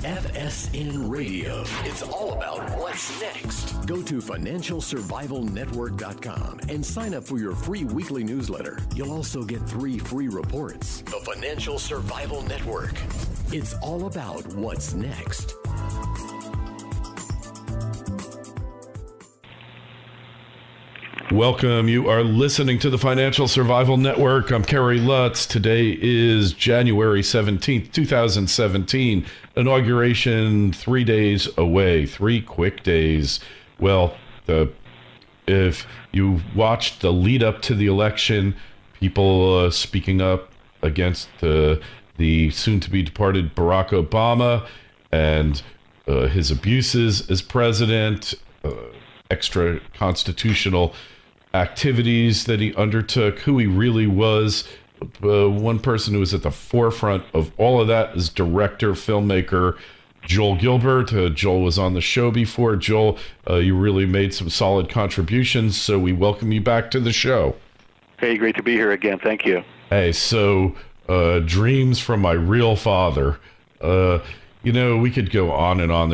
FSN Radio. It's all about what's next. Go to financialsurvivalnetwork.com and sign up for your free weekly newsletter. You'll also get 3 free reports. The Financial Survival Network. It's all about what's next. Welcome. You are listening to the Financial Survival Network. I'm Kerry Lutz. Today is January 17th, 2017. Inauguration 3 days away. 3 quick days. Well, if you watched the lead up to the election, people speaking up against the soon-to-be departed Barack Obama and his abuses as president, extra constitutional activities that he undertook, who he really was. One person who was at the forefront of all of that is director, filmmaker Joel Gilbert. Joel was on the show before. Joel, you really made some solid contributions, so we welcome you back to the show. Hey, great to be here again. Thank you. Hey, so dreams from my real father. We could go on and on.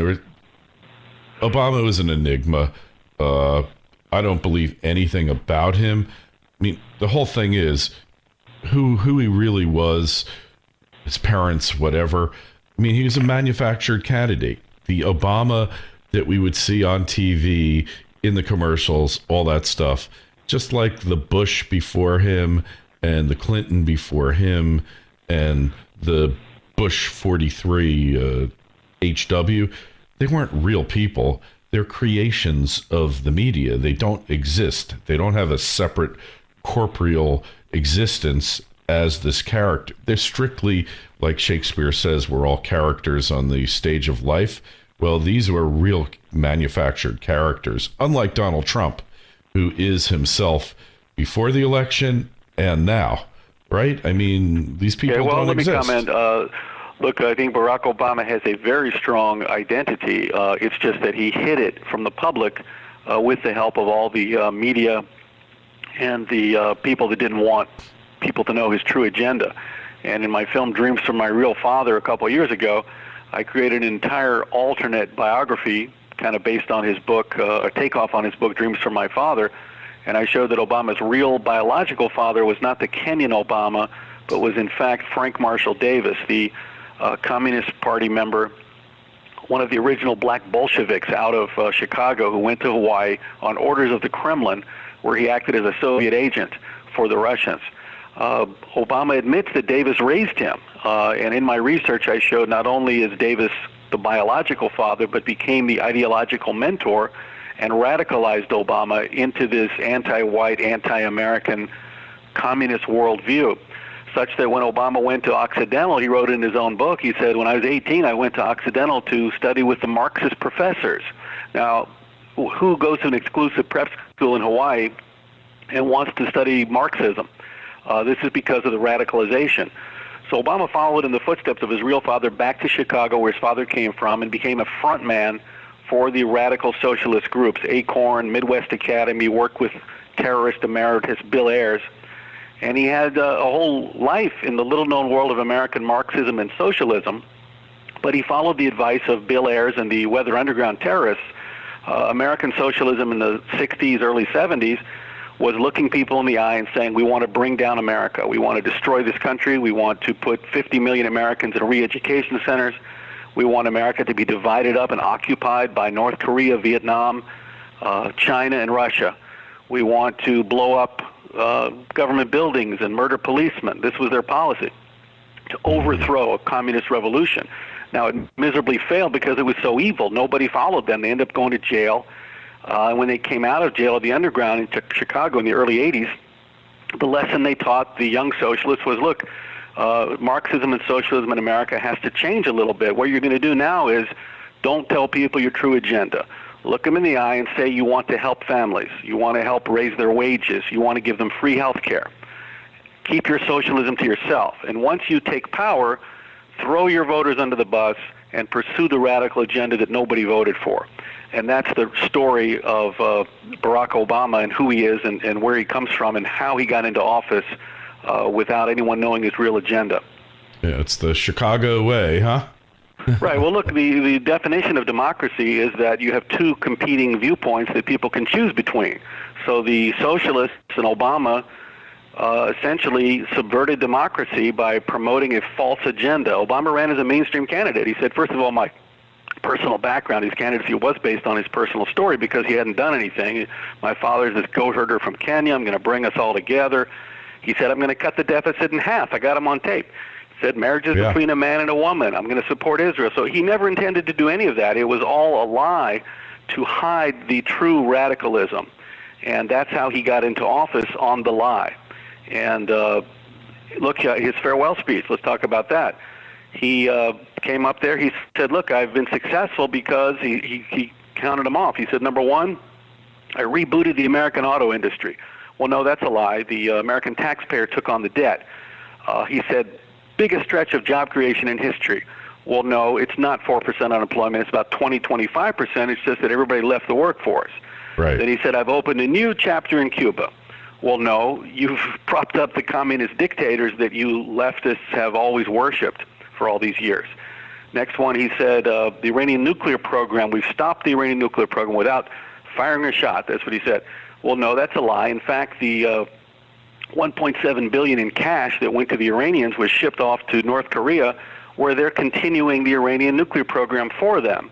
Obama was an enigma. I don't believe anything about him. I mean, the whole thing is who he really was, his parents, whatever. I mean, he was a manufactured candidate. The Obama that we would see on TV, in the commercials, all that stuff, just like the Bush before him and the Clinton before him and the Bush 43 HW, they weren't real people. They're creations of the media. They don't exist. They don't have a separate corporeal existence as this character. They're strictly, like Shakespeare says, we're all characters on the stage of life. Well, these were real manufactured characters, unlike Donald Trump, who is himself before the election and now, right? I mean, these people don't exist. Let me comment. Look, I think Barack Obama has a very strong identity. It's just that he hid it from the public with the help of all the media and the people that didn't want people to know his true agenda. And in my film Dreams from My Real Father a couple of years ago, I created an entire alternate biography kind of based on his book, a takeoff on his book Dreams from My Father. And I showed that Obama's real biological father was not the Kenyan Obama, but was in fact Frank Marshall Davis, the Communist Party member, one of the original black Bolsheviks out of Chicago, who went to Hawaii on orders of the Kremlin, where he acted as a Soviet agent for the Russians. Obama admits that Davis raised him, and in my research I showed not only is Davis the biological father, but became the ideological mentor and radicalized Obama into this anti-white, anti-American communist worldview, such that when Obama went to Occidental, he wrote in his own book, he said, when I was 18, I went to Occidental to study with the Marxist professors. Now, who goes to an exclusive prep school in Hawaii and wants to study Marxism? This is because of the radicalization. So Obama followed in the footsteps of his real father back to Chicago, where his father came from, and became a front man for the radical socialist groups, Acorn, Midwest Academy, worked with terrorist emeritus Bill Ayers. And he had a whole life in the little-known world of American Marxism and socialism, but he followed the advice of Bill Ayers and the Weather Underground terrorists. American socialism in the 60s, early 70s, was looking people in the eye and saying, we want to bring down America. We want to destroy this country. We want to put 50 million Americans in re-education centers. We want America to be divided up and occupied by North Korea, Vietnam, China, and Russia. We want to blow up government buildings and murder policemen. This was their policy, to overthrow a communist revolution. Now, it miserably failed because it was so evil. Nobody followed them. They ended up going to jail. And when they came out of jail at the underground in Chicago in the early 80s, the lesson they taught the young socialists was, look, Marxism and socialism in America has to change a little bit. What you're going to do now is don't tell people your true agenda. Look them in the eye and say you want to help families. You want to help raise their wages. You want to give them free health care. Keep your socialism to yourself. And once you take power, throw your voters under the bus and pursue the radical agenda that nobody voted for. And that's the story of Barack Obama and who he is and where he comes from and how he got into office without anyone knowing his real agenda. Yeah, it's the Chicago way, huh? Right. Well, look, the definition of democracy is that you have two competing viewpoints that people can choose between. So the socialists and Obama essentially subverted democracy by promoting a false agenda. Obama ran as a mainstream candidate. He said, first of all, my personal background, his candidacy was based on his personal story because he hadn't done anything. My father's this goat herder from Kenya. I'm going to bring us all together. He said, I'm going to cut the deficit in half. I got him on tape. He said, marriage is between a man and a woman. I'm going to support Israel. So he never intended to do any of that. It was all a lie to hide the true radicalism. And that's how he got into office, on the lie. And look, his farewell speech, let's talk about that. He came up there, he said, look, I've been successful because he counted them off. He said, number one, I rebooted the American auto industry. Well, no, that's a lie. The American taxpayer took on the debt. He said, biggest stretch of job creation in history. Well, no, it's not 4% unemployment. It's about 20-25%. It's just that everybody left the workforce. Right. Then he said, I've opened a new chapter in Cuba. Well, no, you've propped up the communist dictators that you leftists have always worshipped for all these years. Next one, he said, the Iranian nuclear program, we've stopped the Iranian nuclear program without firing a shot. That's what he said. Well, no, that's a lie. In fact, the $1.7 billion in cash that went to the Iranians was shipped off to North Korea, where they're continuing the Iranian nuclear program for them.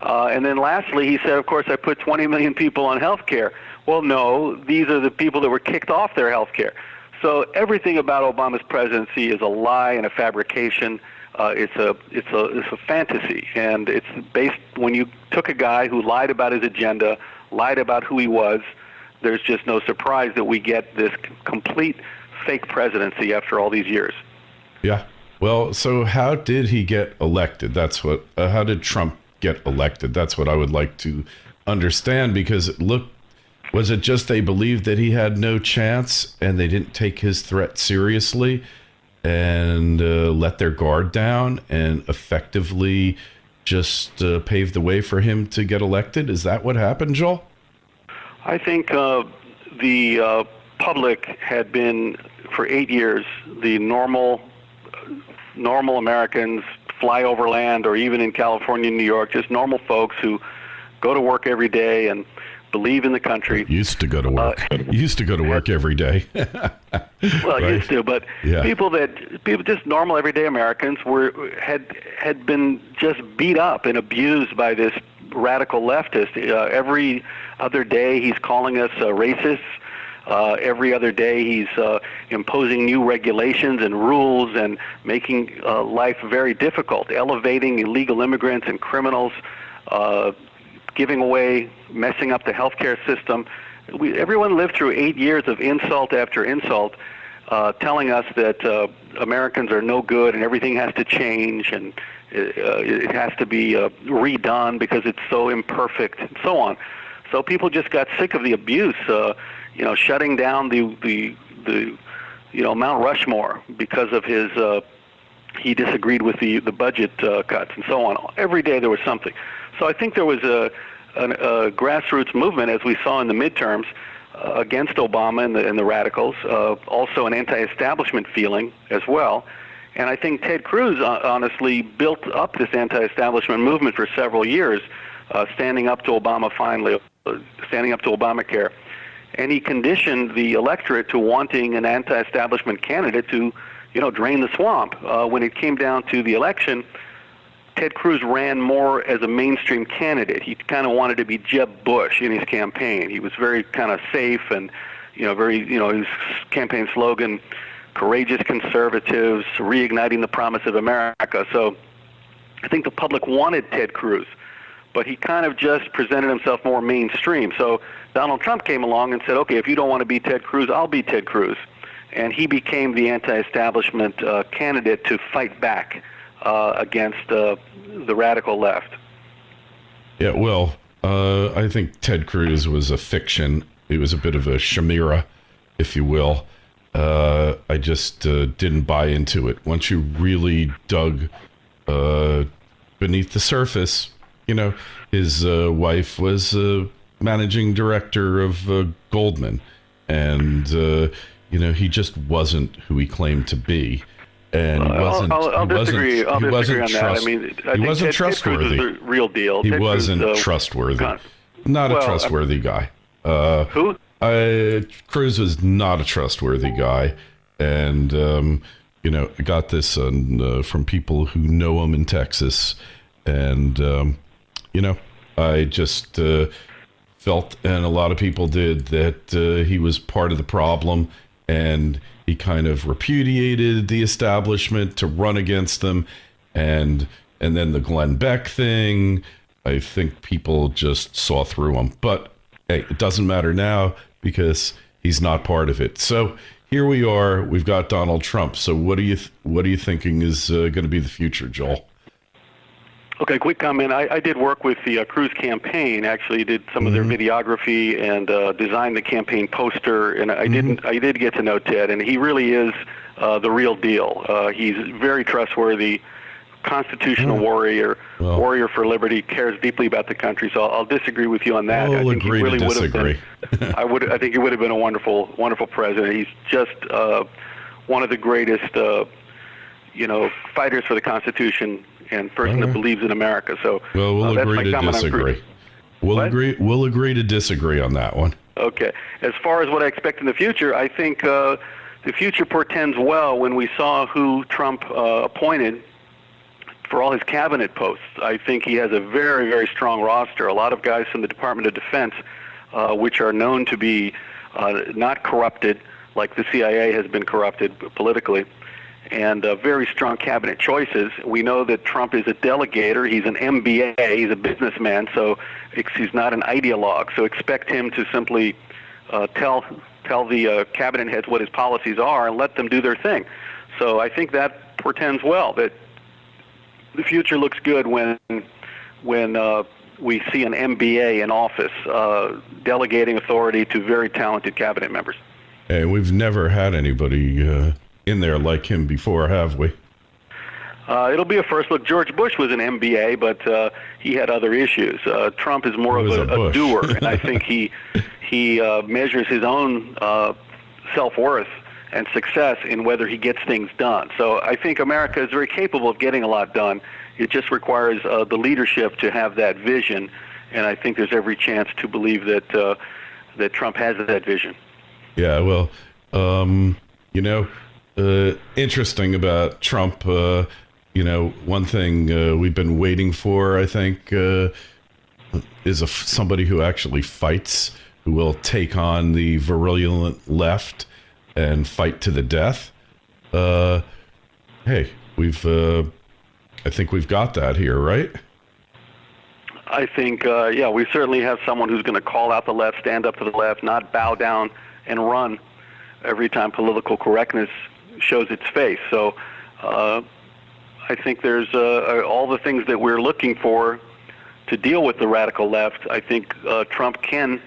And then lastly, he said, of course, I put 20 million people on health care. Well, no, these are the people that were kicked off their health care. So everything about Obama's presidency is a lie and a fabrication. It's a fantasy, and it's based when you took a guy who lied about his agenda, lied about who he was. There's just no surprise that we get this complete fake presidency after all these years. Yeah. Well, so how did he get elected? That's what. How did Trump get elected? That's what I would like to understand, because was it just they believed that he had no chance and they didn't take his threat seriously and let their guard down and effectively just paved the way for him to get elected? Is that what happened, Joel? I think the public had been, for 8 years, the normal Americans, fly over land, or even in California and New York, just normal folks who go to work every day and believe in the country. Used to go to work. Used to go to work every day. Well, right. Used to, but yeah. people, just normal everyday Americans, had been just beat up and abused by this radical leftist. Every other day, he's calling us racists. Every other day, he's imposing new regulations and rules and making life very difficult, elevating illegal immigrants and criminals, giving away, messing up the healthcare system. Everyone lived through 8 years of insult after insult, telling us that Americans are no good and everything has to change and it has to be redone because it's so imperfect and so on. So people just got sick of the abuse, shutting down the Mount Rushmore because of his he disagreed with the budget cuts and so on. Every day there was something. So I think there was a grassroots movement, as we saw in the midterms, against Obama and the radicals, also an anti-establishment feeling as well. And I think Ted Cruz honestly built up this anti-establishment movement for several years, standing up to Obama finally, standing up to Obamacare. And he conditioned the electorate to wanting an anti-establishment candidate to, drain the swamp. When it came down to the election, Ted Cruz ran more as a mainstream candidate. He kind of wanted to be Jeb Bush in his campaign. He was very kind of safe and, his campaign slogan, courageous conservatives, reigniting the promise of America. So I think the public wanted Ted Cruz, but he kind of just presented himself more mainstream. So Donald Trump came along and said, okay, if you don't want to be Ted Cruz, I'll be Ted Cruz. And he became the anti-establishment candidate to fight back against the radical left. Yeah, well, I think Ted Cruz was a fiction. He was a bit of a chimera, if you will. I just didn't buy into it. Once you really dug beneath the surface, his wife was managing director of Goldman, and he just wasn't who he claimed to be. and I'll disagree. I'll disagree on that. I he think wasn't trustworthy. Ted Cruz is the real deal. He wasn't trustworthy. Not a trustworthy guy. Who? Cruz was not a trustworthy guy, and I got this from people who know him in Texas, and I just felt, and a lot of people did, that he was part of the problem, and he kind of repudiated the establishment to run against them, and then the Glenn Beck thing. I think people just saw through him, but hey, it doesn't matter now because he's not part of it. So here we are. We've got Donald Trump. So what are you thinking is going to be the future, Joel? Okay, quick comment. I did work with the Cruz campaign. Actually, did some of their videography and designed the campaign poster. And I did get to know Ted, and he really is the real deal. He's very trustworthy, constitutional warrior for liberty, cares deeply about the country. So I'll disagree with you on that. We'll agree to disagree. I think he would have been a wonderful, wonderful president. He's just one of the greatest, fighters for the Constitution and person that believes in America. So we'll agree to disagree. We'll agree to disagree on that one. Okay. As far as what I expect in the future, I think the future portends well when we saw who Trump appointed for all his cabinet posts. I think he has a very, very strong roster. A lot of guys from the Department of Defense, which are known to be not corrupted, like the CIA has been corrupted politically, and very strong cabinet choices. We know that Trump is a delegator. He's an MBA. He's a businessman, so he's not an ideologue. So expect him to simply tell the cabinet heads what his policies are and let them do their thing. So I think that portends well, that the future looks good when we see an MBA in office delegating authority to very talented cabinet members. Hey, we've never had anybody in there like him before, have we? It'll be a first look. George Bush was an MBA, but he had other issues. Trump is more of a doer, and I think he measures his own self-worth and success in whether he gets things done. So I think America is very capable of getting a lot done. It just requires the leadership to have that vision, and I think there's every chance to believe that that Trump has that vision. Yeah, well, interesting about Trump, one thing we've been waiting for, I think, is somebody who actually fights, who will take on the virulent left and fight to the death. Hey, I think we've got that here, right? I think, we certainly have someone who's going to call out the left, stand up to the left, not bow down and run every time political correctness shows its face. So I think there's all the things that we're looking for to deal with the radical left. I think Trump can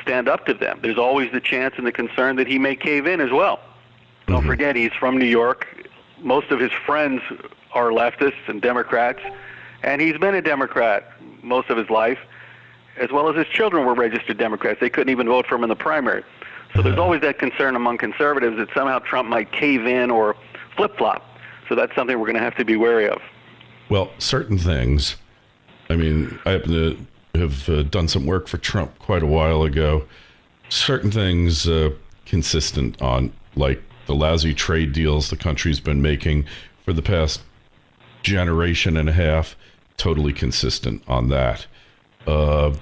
stand up to them. There's always the chance and the concern that he may cave in as well. Don't forget, he's from New York. Most of his friends are leftists and Democrats, and he's been a Democrat most of his life, as well as his children were registered Democrats. They couldn't even vote for him in the primary. So there's always that concern among conservatives that somehow Trump might cave in or flip-flop. So that's something we're going to have to be wary of. Well, certain things, I happen to have done some work for Trump quite a while ago. Certain things consistent on, like the lousy trade deals the country's been making for the past generation and a half, totally consistent on that. The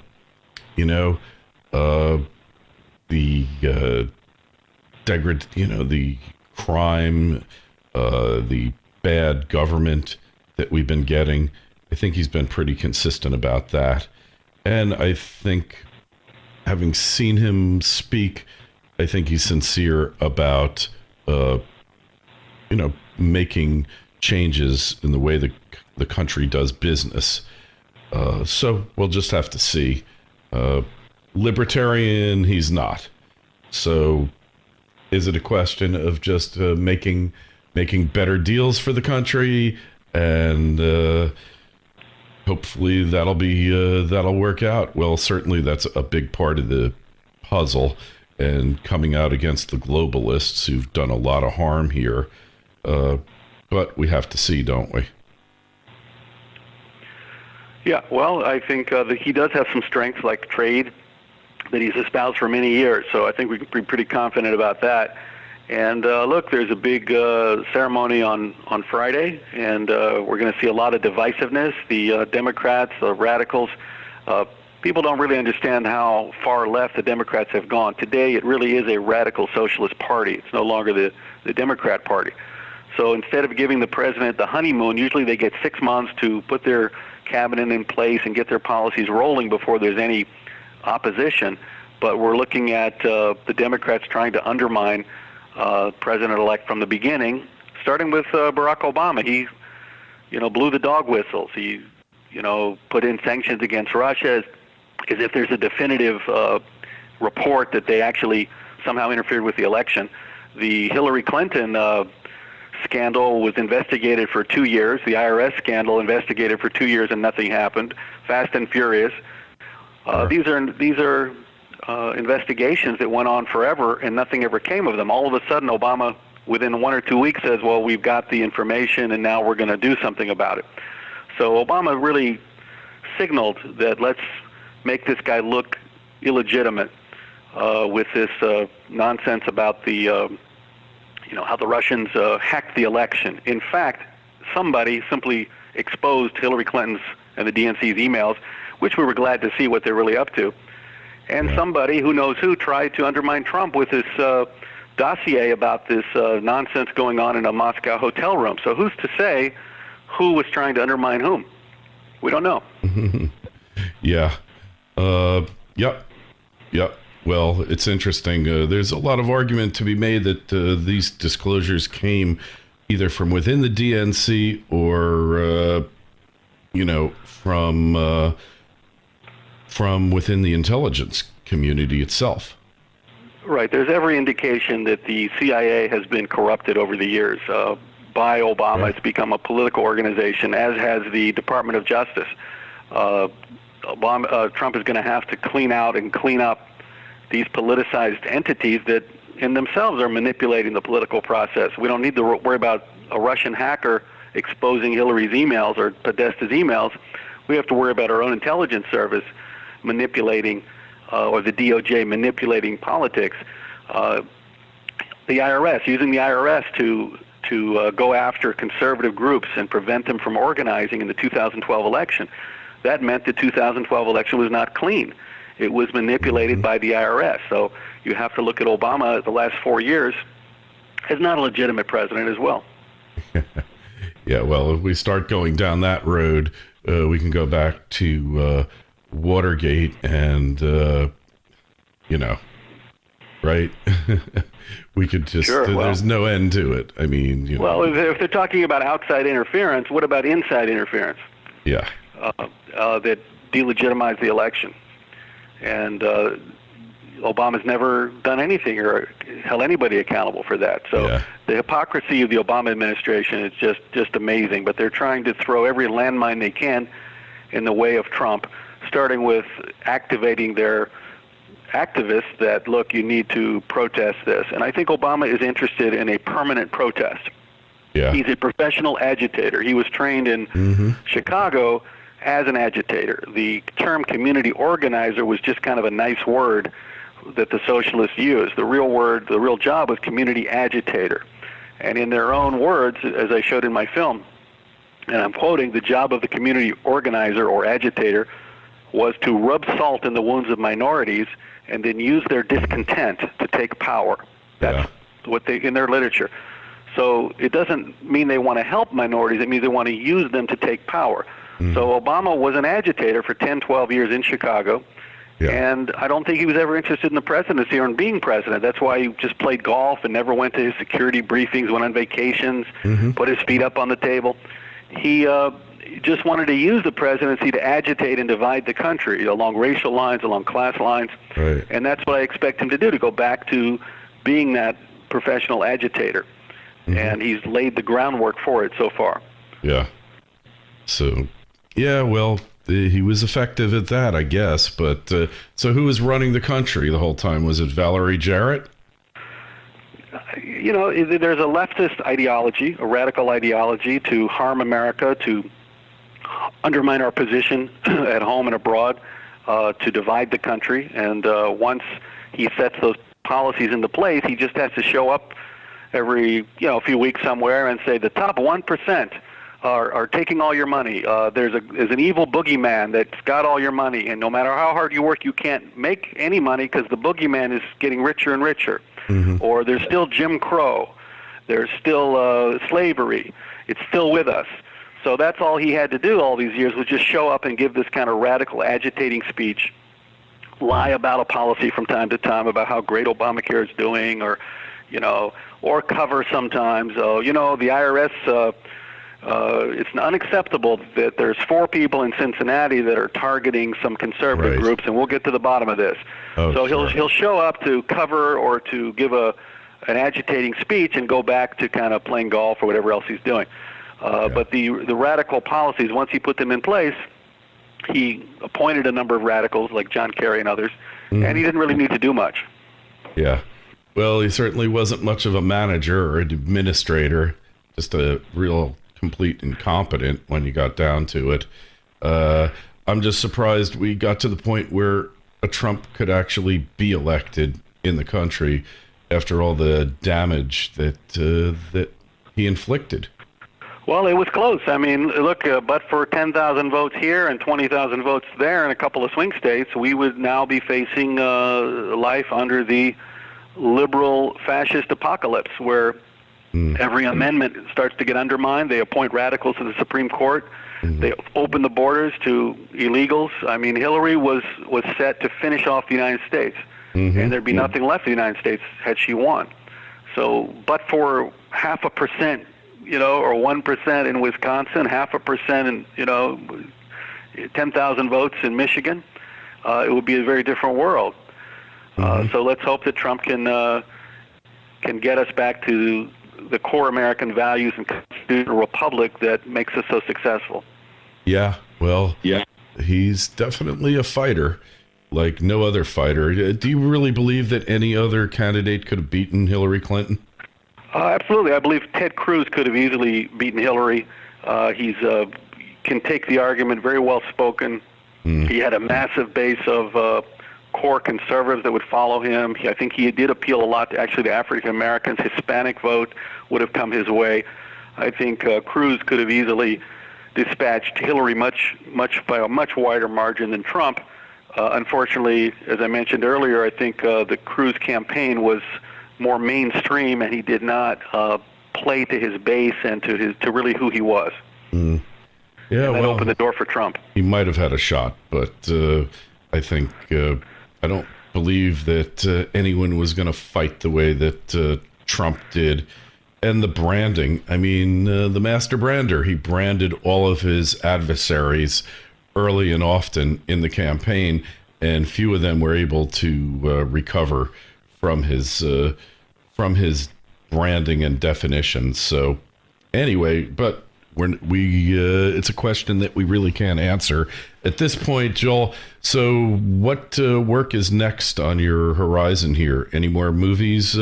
crime, the bad government that we've been getting. I think he's been pretty consistent about that. And I think, having seen him speak, I think he's sincere about, making changes in the way the country does business. So we'll just have to see. Libertarian, he's not. So is it a question of just making better deals for the country, and hopefully that'll work out? Well, certainly that's a big part of the puzzle, and coming out against the globalists who've done a lot of harm here. But we have to see, don't we? Yeah, well, I think that he does have some strengths like trade that he's espoused for many years, so I think we can be pretty confident about that. And look, there's a big ceremony on Friday, and we're going to see a lot of divisiveness. The Democrats, the radicals, people don't really understand how far left the Democrats have gone. Today, it really is a radical socialist party. It's no longer the Democrat Party. So instead of giving the president the honeymoon, usually they get 6 months to put their cabinet in place and get their policies rolling before there's any opposition. But we're looking at the Democrats trying to undermine President-elect from the beginning, starting with Barack Obama. He, blew the dog whistles. He, put in sanctions against Russia as if there's a definitive report that they actually somehow interfered with the election. The Hillary Clinton scandal was investigated for 2 years. The IRS scandal investigated for 2 years and nothing happened. Fast and Furious. These are investigations that went on forever and nothing ever came of them. All of a sudden, Obama, within 1 or 2 weeks, says, well, we've got the information and now we're going to do something about it. So Obama really signaled that let's make this guy look illegitimate with this nonsense about the, how the Russians hacked the election. In fact, somebody simply exposed Hillary Clinton's and the DNC's emails, which we were glad to see what they're really up to. And somebody, who knows who, tried to undermine Trump with this dossier about this nonsense going on in a Moscow hotel room. So who's to say who was trying to undermine whom? We don't know. Yeah. Yep. Well, it's interesting. There's a lot of argument to be made that these disclosures came either from within the DNC or, from within the intelligence community itself. Right. There's every indication that the CIA has been corrupted over the years by Obama. Right. It's become a political organization, as has the Department of Justice. Trump is going to have to clean up these politicized entities that in themselves are manipulating the political process. We don't need to worry about a Russian hacker exposing Hillary's emails or Podesta's emails. We have to worry about our own intelligence service manipulating, or the DOJ manipulating politics. The IRS, using the IRS to go after conservative groups and prevent them from organizing in the 2012 election. That meant the 2012 election was not clean. It was manipulated by the IRS. So you have to look at Obama the last 4 years as not a legitimate president as well. Yeah, well, if we start going down that road, we can go back to Watergate and, right? We could just, there's no end to it. I mean, Well, if they're talking about outside interference, what about inside interference? Yeah. That delegitimized the election. And Obama's never done anything or held anybody accountable for that. So the hypocrisy of the Obama administration is just amazing. But they're trying to throw every landmine they can in the way of Trump, starting with activating their activists that, look, you need to protest this. And I think Obama is interested in a permanent protest. Yeah. He's a professional agitator. He was trained in Chicago as an agitator. The term community organizer was just kind of a nice word that the socialists used. The real word, the real job was community agitator. And in their own words, as I showed in my film, and I'm quoting, the job of the community organizer or agitator was to rub salt in the wounds of minorities and then use their discontent to take power. That's what they, in their literature. So it doesn't mean they want to help minorities. It means they want to use them to take power. So Obama was an agitator for 10, 12 years in Chicago, and I don't think he was ever interested in the presidency or in being president. That's why he just played golf and never went to his security briefings, went on vacations, put his feet up on the table. He just wanted to use the presidency to agitate and divide the country along racial lines, along class lines, and that's what I expect him to do, to go back to being that professional agitator. And he's laid the groundwork for it so far. Yeah. So, yeah, well, he was effective at that, I guess. But so who was running the country the whole time? Was it Valerie Jarrett? there's a leftist ideology, a radical ideology to harm America, to undermine our position at home and abroad, to divide the country. And once he sets those policies into place, he just has to show up every few weeks somewhere and say the top 1% are taking all your money. There's an evil boogeyman that's got all your money, and no matter how hard you work, you can't make any money because the boogeyman is getting richer and richer. Mm-hmm. Or there's still Jim Crow. There's still slavery. It's still with us. So that's all he had to do all these years, was just show up and give this kind of radical, agitating speech, lie about a policy from time to time about how great Obamacare is doing, or cover sometimes. The IRS, it's unacceptable that there's 4 people in Cincinnati that are targeting some conservative groups, and we'll get to the bottom of this. So he'll show up to cover or to give an agitating speech and go back to kind of playing golf or whatever else he's doing. But the radical policies, once he put them in place, he appointed a number of radicals like John Kerry and others, and he didn't really need to do much. Yeah. Well, he certainly wasn't much of a manager or an administrator, just a real complete incompetent when you got down to it. I'm just surprised we got to the point where a Trump could actually be elected in the country after all the damage that he inflicted. Well, it was close. I mean, look, but for 10,000 votes here and 20,000 votes there in a couple of swing states, we would now be facing life under the liberal fascist apocalypse, where every amendment starts to get undermined. They appoint radicals to the Supreme Court. They open the borders to illegals. I mean, Hillary was set to finish off the United States, and there'd be nothing left of the United States had she won. So, but for 0.5%, or 1% in Wisconsin, 0.5% in, 10,000 votes in Michigan, it would be a very different world. So let's hope that Trump can get us back to the core American values and constitutional republic that makes us so successful. Yeah, well, he's definitely a fighter like no other fighter. Do you really believe that any other candidate could have beaten Hillary Clinton? Absolutely. I believe Ted Cruz could have easily beaten Hillary. He's can take the argument, very well spoken. He had a massive base of core conservatives that would follow him. I think he did appeal a lot to actually the African Americans. Hispanic vote would have come his way. I think Cruz could have easily dispatched Hillary by a much wider margin than Trump. Unfortunately, as I mentioned earlier, I think the Cruz campaign was more mainstream, and he did not play to his base and to really who he was. Yeah, and that opened the door for Trump. He might have had a shot, but I think I don't believe that anyone was going to fight the way that Trump did. And the branding, I mean, the master brander, he branded all of his adversaries early and often in the campaign, and few of them were able to recover from his branding and definitions. So anyway, but it's a question that we really can't answer at this point, Joel. So what work is next on your horizon here? Any more movies?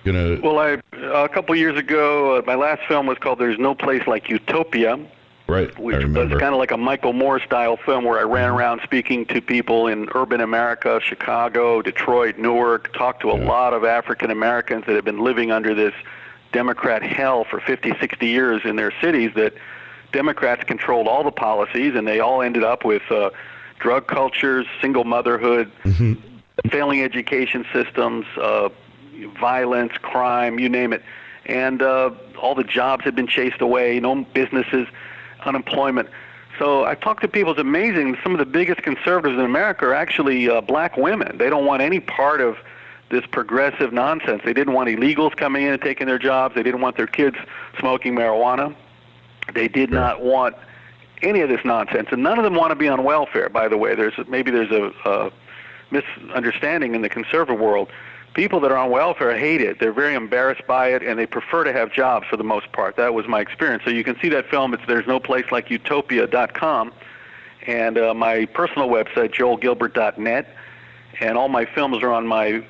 Well, a couple years ago, my last film was called "There's No Place Like Utopia." Right, which was kind of like a Michael Moore-style film where I ran around speaking to people in urban America, Chicago, Detroit, Newark, talked to a lot of African Americans that had been living under this Democrat hell for 50, 60 years in their cities, that Democrats controlled all the policies, and they all ended up with drug cultures, single motherhood, failing education systems, violence, crime, you name it. And all the jobs had been chased away, no businesses, unemployment. So I talked to people. It's amazing. Some of the biggest conservatives in America are actually black women. They don't want any part of this progressive nonsense. They didn't want illegals coming in and taking their jobs. They didn't want their kids smoking marijuana. They did not want any of this nonsense. And none of them want to be on welfare, by the way. There's a misunderstanding in the conservative world. People that are on welfare hate it. They're very embarrassed by it, and they prefer to have jobs for the most part. That was my experience. So you can see that film. It's There's No Place Like Utopia.com, and my personal website, joelgilbert.net. And all my films are on my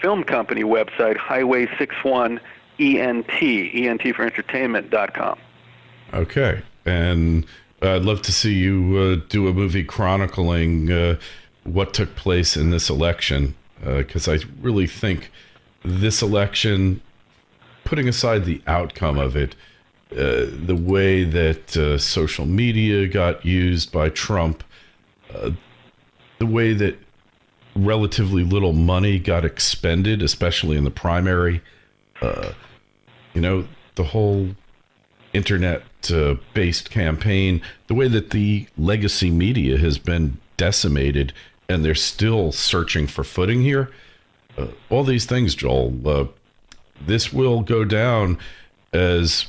film company website, Highway 61 ENT, ENT for entertainment.com. Okay. And I'd love to see you do a movie chronicling what took place in this election, because I really think this election, putting aside the outcome of it, the way that social media got used by Trump, the way that relatively little money got expended, especially in the primary, the whole internet-based campaign, the way that the legacy media has been decimated, and they're still searching for footing here. All these things, Joel, this will go down as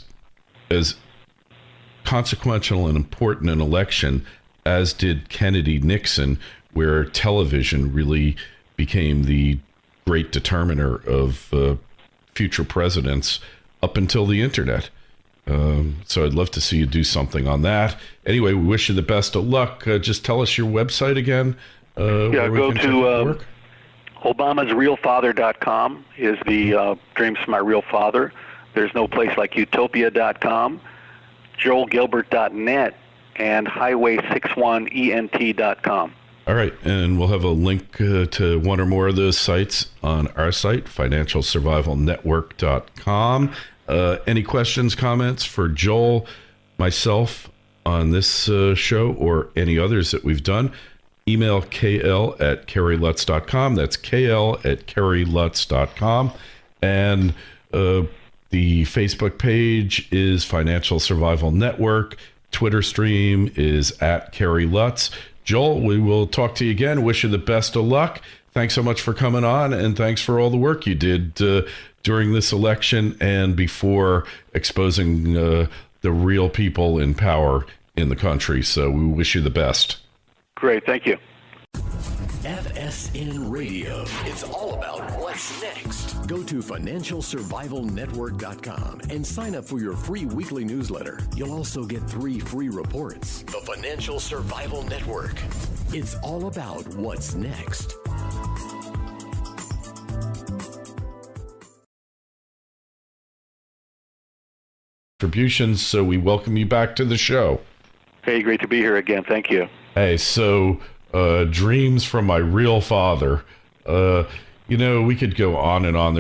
consequential and important an election as did Kennedy-Nixon, where television really became the great determiner of future presidents up until the internet. So I'd love to see you do something on that. Anyway, we wish you the best of luck. Just tell us your website again. Go to obamasrealfather.com is the Dreams from My Real Father. There's no place like utopia.com, joelgilbert.net, and highway61ent.com. All right, and we'll have a link to one or more of those sites on our site, financialsurvivalnetwork.com. Any questions, comments for Joel, myself on this show, or any others that we've done? Email kl@kerrylutz.com. That's kl@kerrylutz.com. And the Facebook page is Financial Survival Network. Twitter stream is @KerryLutz. Joel, we will talk to you again. Wish you the best of luck. Thanks so much for coming on, and thanks for all the work you did during this election and before exposing the real people in power in the country. So we wish you the best. Great. Thank you. FSN Radio. It's all about what's next. Go to financialsurvivalnetwork.com and sign up for your free weekly newsletter. You'll also get 3 free reports. The Financial Survival Network. It's all about what's next. Contributions, so we welcome you back to the show. Hey, great to be here again. Thank you. Hey, so Dreams from My Real Father. We could go on and on.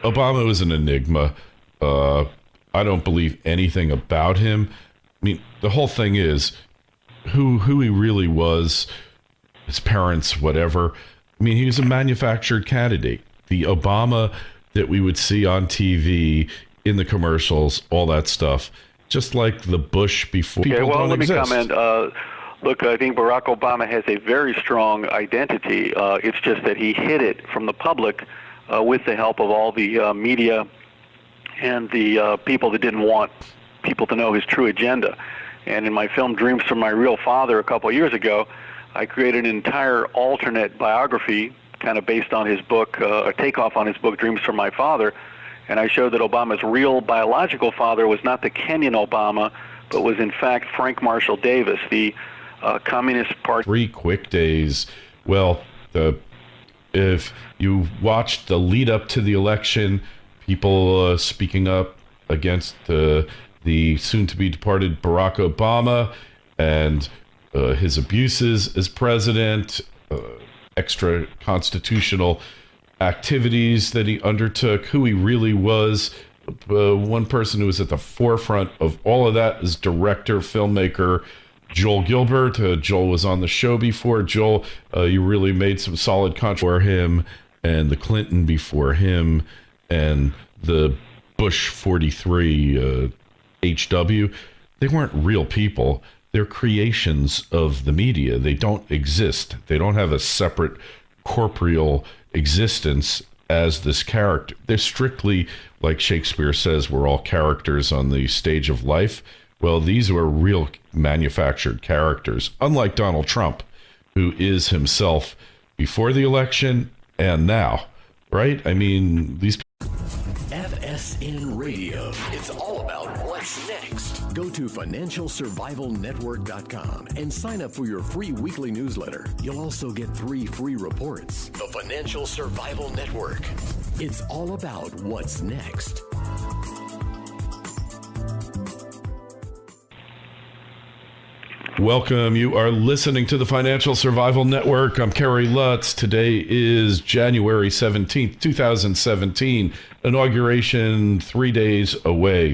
Obama was an enigma. I don't believe anything about him. I mean, the whole thing is who he really was, his parents, whatever. I mean, he was a manufactured candidate. The Obama that we would see on TV, in the commercials, all that stuff, just like the Bush before. Okay, well, let me exist. comment. Look, I think Barack Obama has a very strong identity. It's just that he hid it from the public with the help of all the media and the people that didn't want people to know his true agenda. And in my film Dreams from My Real Father a couple of years ago, I created an entire alternate biography kind of based on his book, a takeoff on his book Dreams from My Father. And I showed that Obama's real biological father was not the Kenyan Obama, but was in fact Frank Marshall Davis, the Communist Party. 3 quick days. Well, if you watched the lead up to the election, people speaking up against the soon-to-be departed Barack Obama and his abuses as president, extra constitutional activities that he undertook, who he really was. One person who was at the forefront of all of that is director, filmmaker Joel Gilbert. Joel was on the show before. Joel, you really made some solid content for him, and the Clinton before him, and the Bush 43 HW. They weren't real people. They're creations of the media. They don't exist. They don't have a separate corporeal existence as this character. They're strictly, like Shakespeare says, we're all characters on the stage of life. Well, these were real manufactured characters, unlike Donald Trump, who is himself before the election and now, right? I mean, these FSN Radio. It's all about what's next. Go to financialsurvivalnetwork.com and sign up for your free weekly newsletter. You'll also get 3 free reports. The Financial Survival Network. It's all about what's next. Welcome. You are listening to the Financial Survival Network. I'm Kerry Lutz. Today is January 17th, 2017. Inauguration 3 days away.